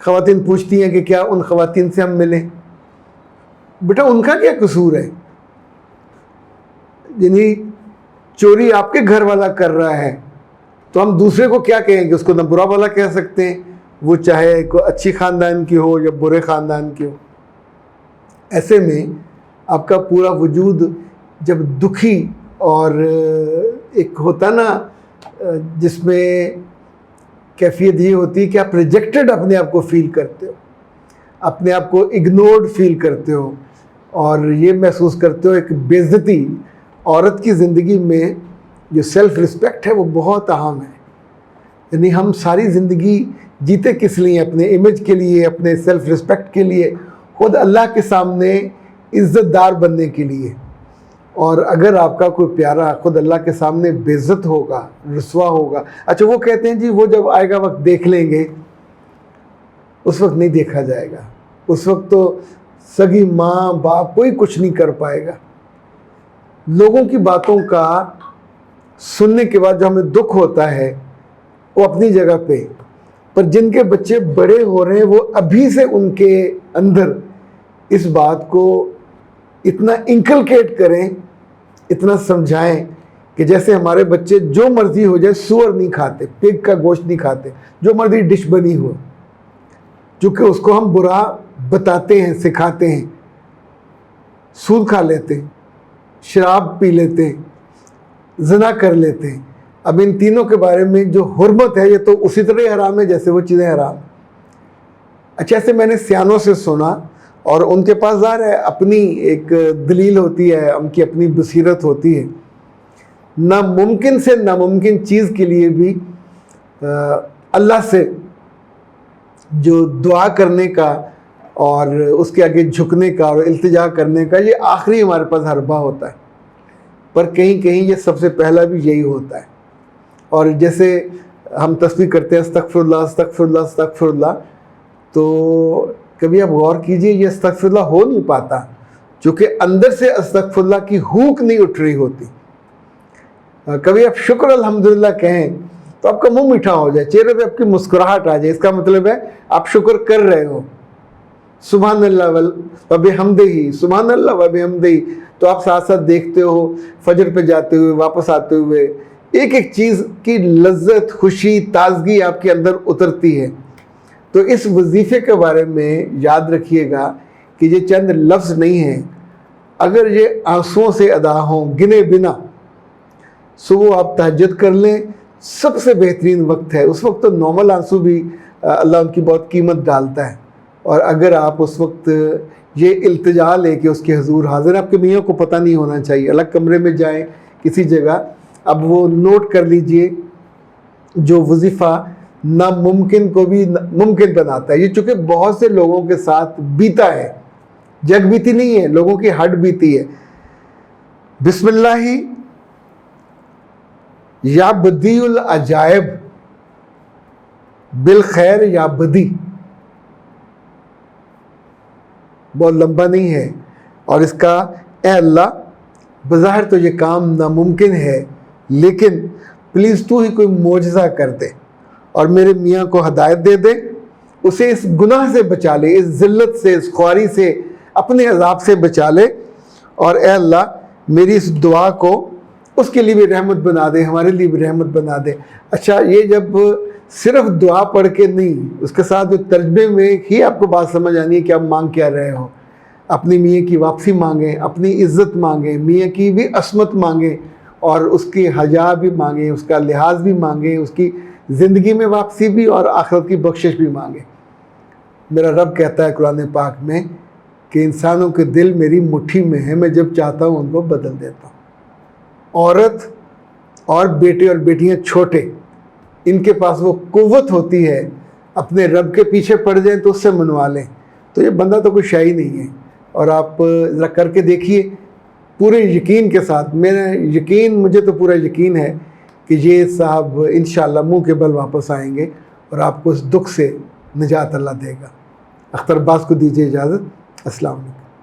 خواتین پوچھتی ہیں کہ کیا ان خواتین سے ہم ملیں؟ بیٹا ان کا کیا قصور ہے؟ یعنی چوری آپ کے گھر والا کر رہا ہے تو ہم دوسرے کو کیا کہیں گے؟ اس کو نہ برا والا کہہ سکتے ہیں، وہ چاہے کوئی اچھی خاندان کی ہو یا برے خاندان کی ہو۔ ایسے میں آپ کا پورا وجود جب دکھی اور ایک ہوتا نا جس میں کیفیت یہ ہوتی ہے کہ آپ ریجیکٹڈ اپنے آپ کو فیل کرتے ہو، اپنے آپ کو اگنورڈ فیل کرتے ہو، اور یہ محسوس کرتے ہو ایک بے عزتی۔ عورت کی زندگی میں جو سیلف رسپیکٹ ہے وہ بہت اہم ہے۔ یعنی ہم ساری زندگی جیتے کس لیے؟ اپنے امیج کے لیے، اپنے سیلف رسپیکٹ کے لیے، خود اللہ کے سامنے عزت دار بننے کے لیے۔ اور اگر آپ کا کوئی پیارا خود اللہ کے سامنے بے عزت ہوگا، رسوا ہوگا، اچھا وہ کہتے ہیں جی وہ جب آئے گا وقت دیکھ لیں گے، اس وقت نہیں دیکھا جائے گا، اس وقت تو سگی ماں باپ کوئی کچھ نہیں کر پائے گا۔ لوگوں کی باتوں کا سننے کے بعد جو ہمیں دکھ ہوتا ہے وہ اپنی جگہ پہ، پر جن کے بچے بڑے ہو رہے ہیں وہ ابھی سے ان کے اندر اس بات کو اتنا انکلکیٹ کریں، اتنا سمجھائیں کہ جیسے ہمارے بچے جو مرضی ہو جائے، سور نہیں کھاتے، پگ کا گوشت نہیں کھاتے، جو مرضی ڈش بنی ہو، چونکہ اس کو ہم برا بتاتے ہیں، سکھاتے ہیں۔ سود کھا لیتے ہیں، شراب پی لیتے ہیں، زنا کر لیتے ہیں۔ اب ان تینوں کے بارے میں جو حرمت ہے یہ تو اسی طرح ہی حرام ہے جیسے وہ چیزیں حرام۔ اچھا ایسے میں نے سیانوں سے سنا، اور ان کے پاس ظاہر ہے اپنی ایک دلیل ہوتی ہے، ان کی اپنی بصیرت ہوتی ہے۔ ناممکن سے ناممکن چیز کے لیے بھی اللہ سے جو دعا کرنے کا اور اس کے آگے جھکنے کا اور التجا کرنے کا، یہ آخری ہمارے پاس حربہ ہوتا ہے، پر کہیں کہیں یہ سب سے پہلا بھی یہی ہوتا ہے۔ اور جیسے ہم تسبیح کرتے ہیں استغفر اللہ استغفر اللہ استغفر اللہ، تو کبھی آپ غور کیجئے یہ استغفر اللہ ہو نہیں پاتا، چونکہ اندر سے استغفر اللہ کی ہوک نہیں اٹھ رہی ہوتی۔ کبھی آپ شکر الحمدللہ کہیں تو آپ کا منہ میٹھا ہو جائے، چہرے پہ آپ کی مسکراہٹ آ جائے، اس کا مطلب ہے آپ شکر کر رہے ہو۔ سبحان اللہ وبحمدہ، سبحان اللہ وبحمدہ، تو آپ ساتھ ساتھ دیکھتے ہو فجر پہ جاتے ہوئے، واپس آتے ہوئے، ایک ایک چیز کی لذت، خوشی، تازگی آپ کے اندر اترتی ہے۔ تو اس وظیفے کے بارے میں یاد رکھیے گا کہ یہ چند لفظ نہیں ہیں، اگر یہ آنسوؤں سے ادا ہوں گنے بنا، صبح آپ تہجد کر لیں، سب سے بہترین وقت ہے۔ اس وقت تو نارمل آنسو بھی اللہ ان کی بہت قیمت ڈالتا ہے، اور اگر آپ اس وقت یہ التجا لے کے اس کے حضور حاضر، آپ کے میاں کو پتہ نہیں ہونا چاہیے، الگ کمرے میں جائیں کسی جگہ، اب وہ نوٹ کر لیجئے جو وظیفہ ناممکن کو بھی ممکن بناتا ہے۔ یہ چونکہ بہت سے لوگوں کے ساتھ بیتا ہے، جگ بیتی نہیں ہے، لوگوں کی ہڈ بیتی ہے۔ بسم اللہ یا بدیع العجائب، بالخیر یا بدی، بہت لمبا نہیں ہے، اور اس کا اے اللہ بظاہر تو یہ کام ناممکن ہے، لیکن پلیز تو ہی کوئی معجزہ کر دے اور میرے میاں کو ہدایت دے دے، اسے اس گناہ سے بچا لے، اس ذلت سے، اس خواری سے، اپنے عذاب سے بچا لے، اور اے اللہ میری اس دعا کو اس کے لیے بھی رحمت بنا دے، ہمارے لیے بھی رحمت بنا دے۔ اچھا یہ جب صرف دعا پڑھ کے نہیں، اس کے ساتھ ترجمے میں ہی آپ کو بات سمجھ آنی ہے کہ آپ مانگ کیا رہے ہو۔ اپنی میاں کی واپسی مانگیں، اپنی عزت مانگیں، میاں کی بھی عصمت مانگیں، اور اس کی حیا بھی مانگیں، اس کا لحاظ بھی مانگیں، اس کی زندگی میں واپسی بھی اور آخرت کی بخشش بھی مانگیں۔ میرا رب کہتا ہے قرآن پاک میں کہ انسانوں کے دل میری مٹھی میں ہے، میں جب چاہتا ہوں ان کو بدل دیتا ہوں۔ عورت اور بیٹے اور بیٹیاں چھوٹے، ان کے پاس وہ قوت ہوتی ہے، اپنے رب کے پیچھے پڑ جائیں تو اس سے منوا لیں، تو یہ بندہ تو کوئی شے ہی نہیں ہے۔ اور آپ ذرا کر کے دیکھیے پورے یقین کے ساتھ، مجھے تو پورا یقین ہے کہ یہ صاحب انشاءاللہ منہ کے بل واپس آئیں گے اور آپ کو اس دکھ سے نجات اللہ دے گا۔ اختر عباس کو دیجیے اجازت۔ السلام علیکم۔